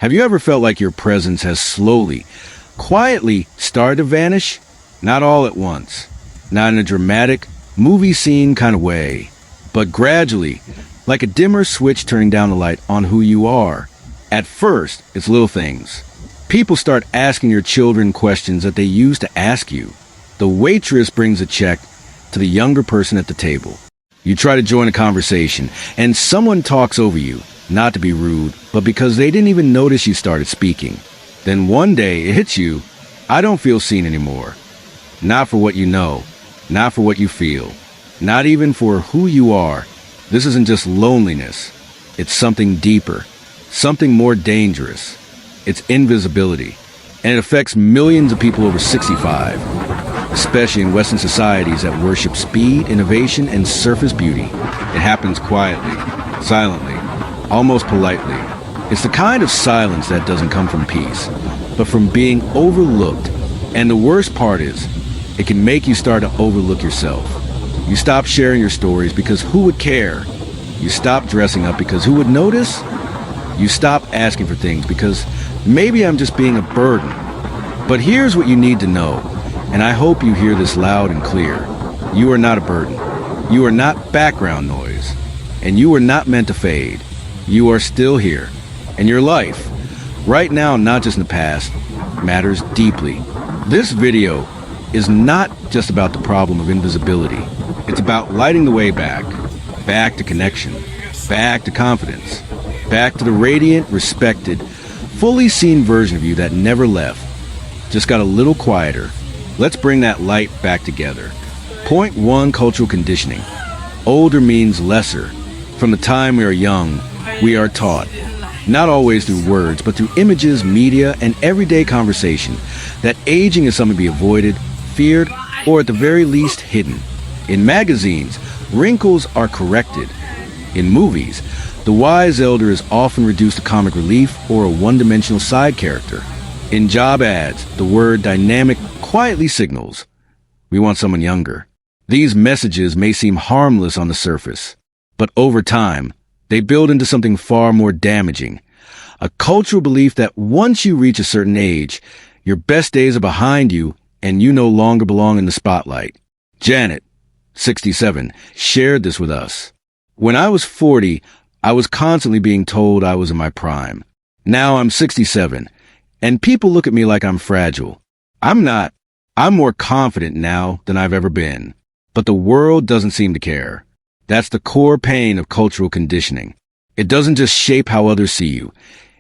Have you ever felt like your presence has slowly, quietly started to vanish? Not all at once, not in a dramatic, movie scene kind of way, but gradually, like a dimmer switch turning down the light on who you are. At first, it's little things. People start asking your children questions that they used to ask you. The waitress brings a check to the younger person at the table. You try to join a conversation, and someone talks over you, not to be rude, but because they didn't even notice you started speaking. Then one day it hits you, I don't feel seen anymore. Not for what you know, not for what you feel, not even for who you are. This isn't just loneliness. It's something deeper, something more dangerous. It's invisibility, and it affects millions of people over 65, especially in Western societies that worship speed, innovation, and surface beauty. It happens quietly, silently, almost politely. It's the kind of silence that doesn't come from peace, but from being overlooked. And the worst part is, it can make you start to overlook yourself. You stop sharing your stories because who would care? You stop dressing up because who would notice? You stop asking for things because maybe I'm just being a burden. But here's what you need to know, and I hope you hear this loud and clear. You are not a burden. You are not background noise. And you are not meant to fade. You are still here. And your life, right now, not just in the past, matters deeply. This video is not just about the problem of invisibility. It's about lighting the way back. Back to connection. Back to confidence. Back to the radiant, respected, fully seen version of you that never left. Just got a little quieter. Let's bring that light back together. Point 1, cultural conditioning. Older means lesser. From the time we are young, we are taught, not always through words, but through images, media, and everyday conversation, that aging is something to be avoided, feared, or at the very least hidden. In magazines, wrinkles are corrected. In movies, the wise elder is often reduced to comic relief or a one-dimensional side character. In job ads, the word dynamic quietly signals, we want someone younger. These messages may seem harmless on the surface, but over time, they build into something far more damaging. A cultural belief that once you reach a certain age, your best days are behind you and you no longer belong in the spotlight. Janet, 67, shared this with us. When I was 40, I was constantly being told I was in my prime. Now I'm 67, and people look at me like I'm fragile. I'm not. I'm more confident now than I've ever been. But the world doesn't seem to care. That's the core pain of cultural conditioning. It doesn't just shape how others see you.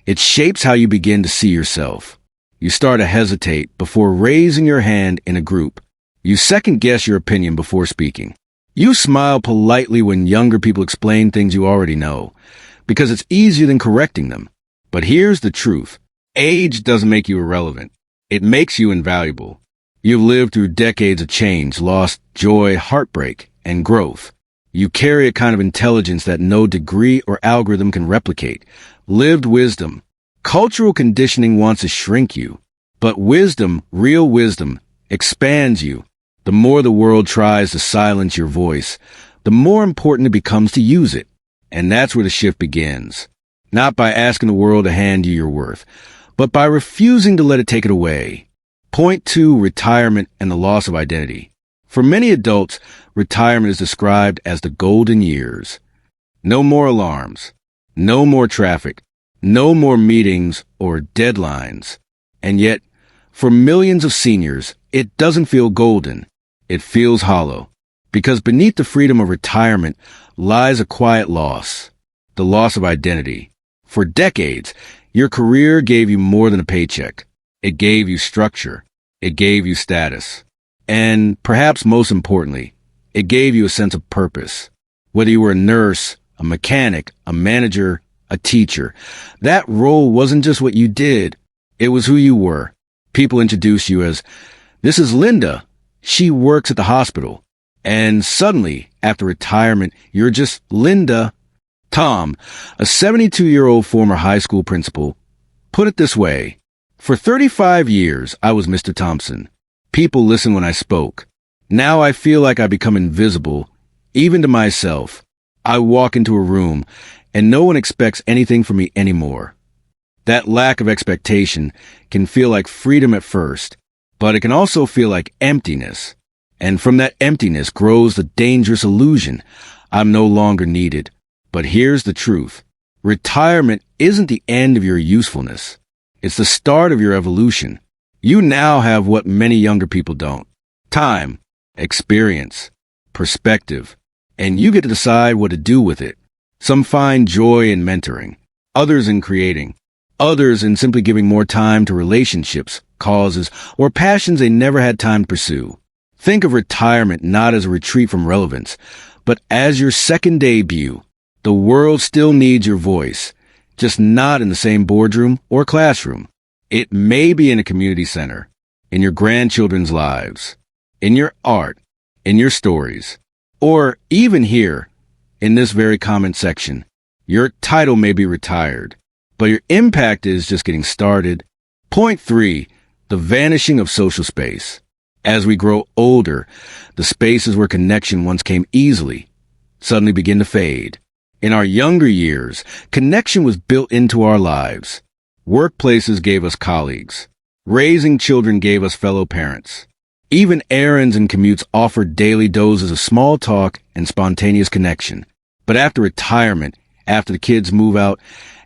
It shapes how you begin to see yourself. You start to hesitate before raising your hand in a group. You second-guess your opinion before speaking. You smile politely when younger people explain things you already know, because it's easier than correcting them. But here's the truth. Age doesn't make you irrelevant. It makes you invaluable. You've lived through decades of change, lost joy, heartbreak, and growth. You carry a kind of intelligence that no degree or algorithm can replicate. Lived wisdom. Cultural conditioning wants to shrink you. But wisdom, real wisdom, expands you. The more the world tries to silence your voice, the more important it becomes to use it. And that's where the shift begins. Not by asking the world to hand you your worth, but by refusing to let it take it away. Point 2, retirement and the loss of identity. For many adults, retirement is described as the golden years. No more alarms, no more traffic, no more meetings or deadlines. And yet, for millions of seniors, it doesn't feel golden. It feels hollow. Because beneath the freedom of retirement lies a quiet loss, the loss of identity. For decades, your career gave you more than a paycheck. It gave you structure. It gave you status. And perhaps most importantly, it gave you a sense of purpose. Whether you were a nurse, a mechanic, a manager, a teacher, that role wasn't just what you did. It was who you were. People introduced you as, this is Linda. She works at the hospital. And suddenly, after retirement, you're just Linda. Tom, a 72-year-old former high school principal, put it this way. For 35 years, I was Mr. Thompson. People listened when I spoke. Now I feel like I become invisible, even to myself. I walk into a room, and no one expects anything from me anymore. That lack of expectation can feel like freedom at first, but it can also feel like emptiness. And from that emptiness grows the dangerous illusion, I'm no longer needed. But here's the truth. Retirement isn't the end of your usefulness. It's the start of your evolution. You now have what many younger people don't. Time, experience, perspective, and you get to decide what to do with it. Some find joy in mentoring, others in creating, others in simply giving more time to relationships, causes, or passions they never had time to pursue. Think of retirement not as a retreat from relevance, but as your second debut. The world still needs your voice, just not in the same boardroom or classroom. It may be in a community center, in your grandchildren's lives, in your art, in your stories, or even here, in this very comment section. Your title may be retired, but your impact is just getting started. Point 3, the vanishing of social space. As we grow older, the spaces where connection once came easily suddenly begin to fade. In our younger years, connection was built into our lives. Workplaces gave us colleagues. Raising children gave us fellow parents. Even errands and commutes offered daily doses of small talk and spontaneous connection. But after retirement, after the kids move out,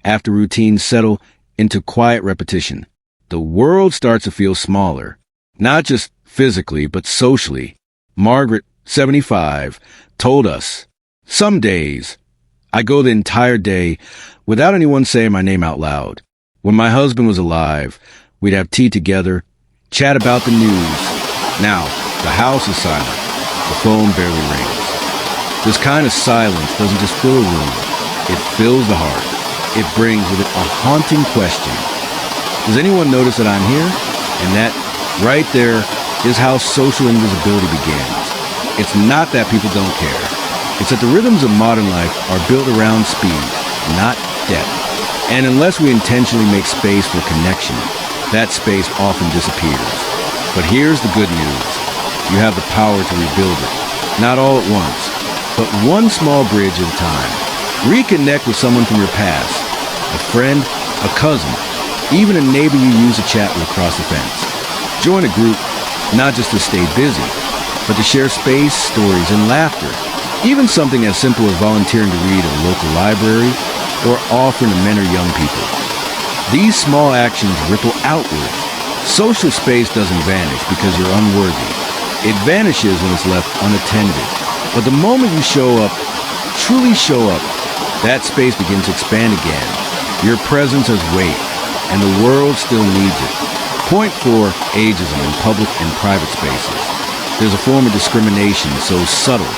after routines settle into quiet repetition, the world starts to feel smaller. Not just physically, but socially. Margaret, 75, told us, "Some days, I go the entire day without anyone saying my name out loud. When my husband was alive, we'd have tea together, chat about the news. Now, the house is silent. The phone barely rings." This kind of silence doesn't just fill a room. It fills the heart. It brings with it a haunting question. Does anyone notice that I'm here? And that, right there, is how social invisibility begins. It's not that people don't care. It's that the rhythms of modern life are built around speed, not depth. And unless we intentionally make space for connection, that space often disappears. But here's the good news. You have the power to rebuild it. Not all at once, but one small bridge at a time. Reconnect with someone from your past. A friend, a cousin, even a neighbor you used to chat with across the fence. Join a group, not just to stay busy, but to share space, stories, and laughter. Even something as simple as volunteering to read at a local library or offering to mentor young people. These small actions ripple outward. Social space doesn't vanish because you're unworthy. It vanishes when it's left unattended. But the moment you show up, truly show up, that space begins to expand again. Your presence has weight, and the world still needs it. Point 4, ageism in public and private spaces. There's a form of discrimination so subtle,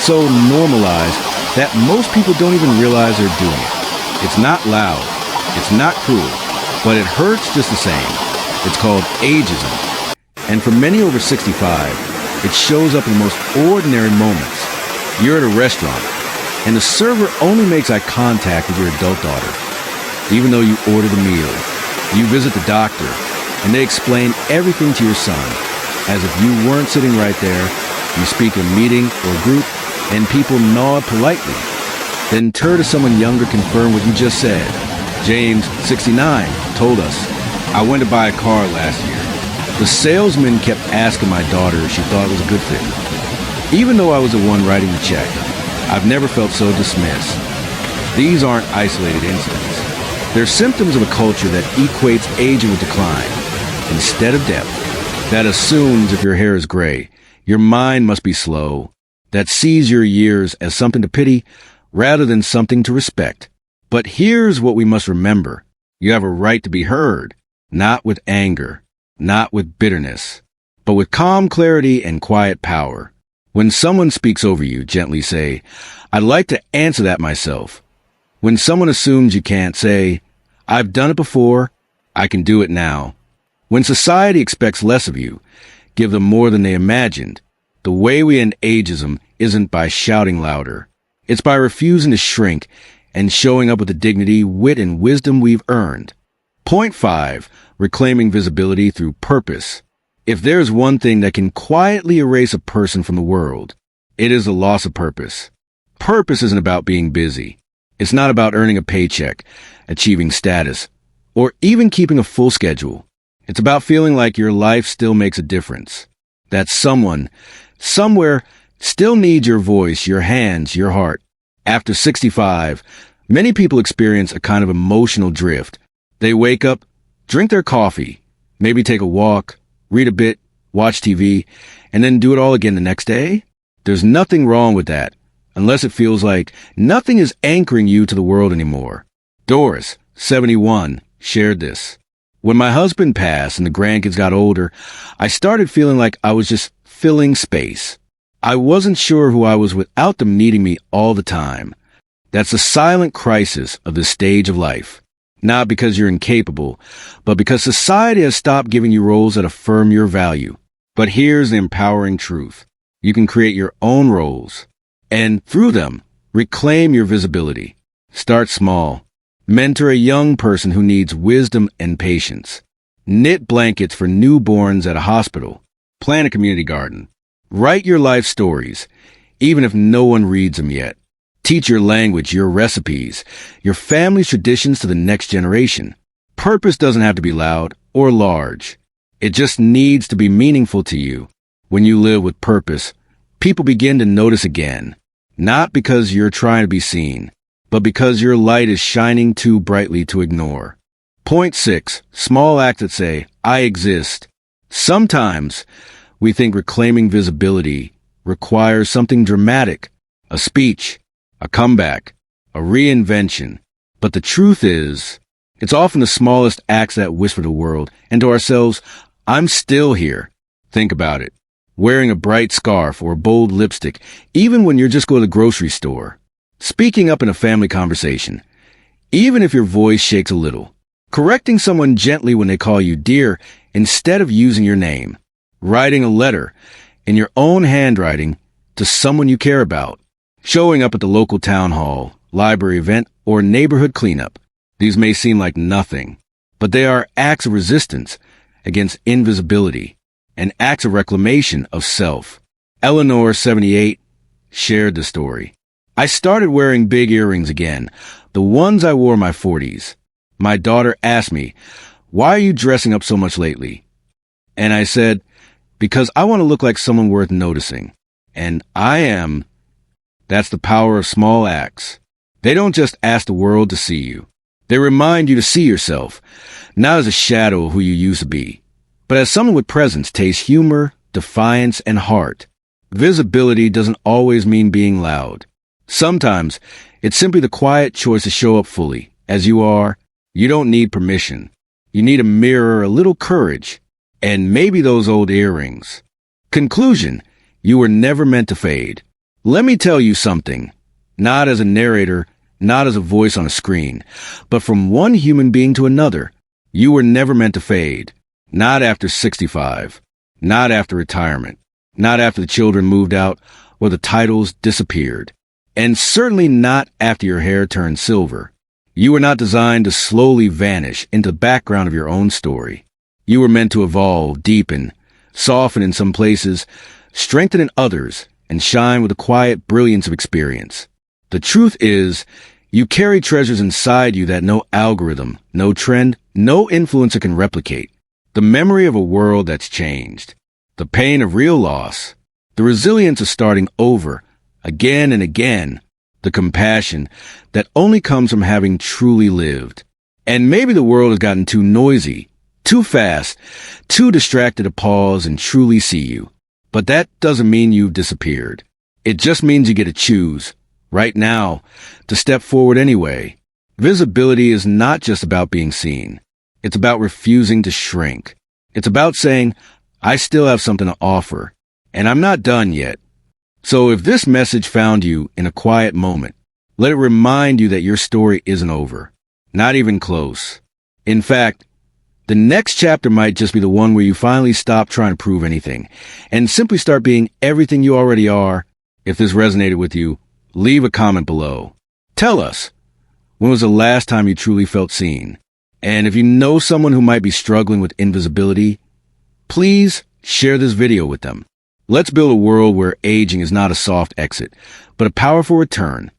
so normalized, that most people don't even realize they're doing it. It's not loud, it's not cruel, but it hurts just the same. It's called ageism. And for many over 65, it shows up in the most ordinary moments. You're at a restaurant, and the server only makes eye contact with your adult daughter. Even though you order the meal, you visit the doctor, and they explain everything to your son, as if you weren't sitting right there. You speak in a meeting or group, and people nod politely. Then turn to someone younger, confirm what you just said. James, 69, told us, "I went to buy a car last year. The salesman kept asking my daughter if she thought it was a good fit. Even though I was the one writing the check, I've never felt so dismissed." These aren't isolated incidents. They're symptoms of a culture that equates aging with decline instead of depth. That assumes if your hair is gray, your mind must be slow. That sees your years as something to pity rather than something to respect. But here's what we must remember. You have a right to be heard, not with anger, not with bitterness, but with calm clarity and quiet power. When someone speaks over you, gently say, "I'd like to answer that myself." When someone assumes you can't, say, "I've done it before, I can do it now." When society expects less of you, give them more than they imagined. The way we end ageism isn't by shouting louder. It's by refusing to shrink and showing up with the dignity, wit, and wisdom we've earned. Point 5, reclaiming visibility through purpose. If there's one thing that can quietly erase a person from the world, it is the loss of purpose. Purpose isn't about being busy. It's not about earning a paycheck, achieving status, or even keeping a full schedule. It's about feeling like your life still makes a difference. That someone, somewhere, still needs your voice, your hands, your heart. After 65, many people experience a kind of emotional drift. They wake up, drink their coffee, maybe take a walk, read a bit, watch TV, and then do it all again the next day. There's nothing wrong with that, unless it feels like nothing is anchoring you to the world anymore. Doris, 71, shared this. When my husband passed and the grandkids got older, I started feeling like I was just filling space. I wasn't sure who I was without them needing me all the time. That's the silent crisis of this stage of life. Not because you're incapable, but because society has stopped giving you roles that affirm your value. But here's the empowering truth. You can create your own roles, and through them, reclaim your visibility. Start small. Mentor a young person who needs wisdom and patience. Knit blankets for newborns at a hospital. Plant a community garden. Write your life stories, even if no one reads them yet. Teach your language, your recipes, your family's traditions to the next generation. Purpose doesn't have to be loud or large. It just needs to be meaningful to you. When you live with purpose, people begin to notice again, not because you're trying to be seen, but because your light is shining too brightly to ignore. Point 6. Small acts that say, I exist. Sometimes we think reclaiming visibility requires something dramatic, a speech, a comeback, a reinvention. But the truth is, it's often the smallest acts that whisper to the world and to ourselves, I'm still here. Think about it. Wearing a bright scarf or a bold lipstick, even when you're just going to the grocery store. Speaking up in a family conversation, even if your voice shakes a little. Correcting someone gently when they call you dear instead of using your name. Writing a letter in your own handwriting to someone you care about. Showing up at the local town hall, library event, or neighborhood cleanup. These may seem like nothing, but they are acts of resistance against invisibility and acts of reclamation of self. Eleanor, 78, shared the story. I started wearing big earrings again, the ones I wore in my 40s. My daughter asked me, why are you dressing up so much lately? And I said, because I want to look like someone worth noticing. And I am. That's the power of small acts. They don't just ask the world to see you. They remind you to see yourself, not as a shadow of who you used to be, but as someone with presence, taste, humor, defiance, and heart. Visibility doesn't always mean being loud. Sometimes it's simply the quiet choice to show up fully, as you are. You don't need permission. You need a mirror, a little courage, and maybe those old earrings. Conclusion, you were never meant to fade. Let me tell you something, not as a narrator, not as a voice on a screen, but from one human being to another. You were never meant to fade. Not after 65, not after retirement, not after the children moved out or the titles disappeared, and certainly not after your hair turned silver. You were not designed to slowly vanish into the background of your own story. You were meant to evolve, deepen, soften in some places, strengthen in others, and shine with the quiet brilliance of experience. The truth is, you carry treasures inside you that no algorithm, no trend, no influencer can replicate. The memory of a world that's changed, the pain of real loss, the resilience of starting over, again and again, the compassion that only comes from having truly lived. And maybe the world has gotten too noisy, too fast, too distracted to pause and truly see you. But that doesn't mean you've disappeared. It just means you get to choose, right now, to step forward anyway. Visibility is not just about being seen. It's about refusing to shrink. It's about saying, I still have something to offer, and I'm not done yet. So if this message found you in a quiet moment, let it remind you that your story isn't over. Not even close. In fact, the next chapter might just be the one where you finally stop trying to prove anything and simply start being everything you already are. If this resonated with you, leave a comment below. Tell us, when was the last time you truly felt seen? And if you know someone who might be struggling with invisibility, please share this video with them. Let's build a world where aging is not a soft exit, but a powerful return.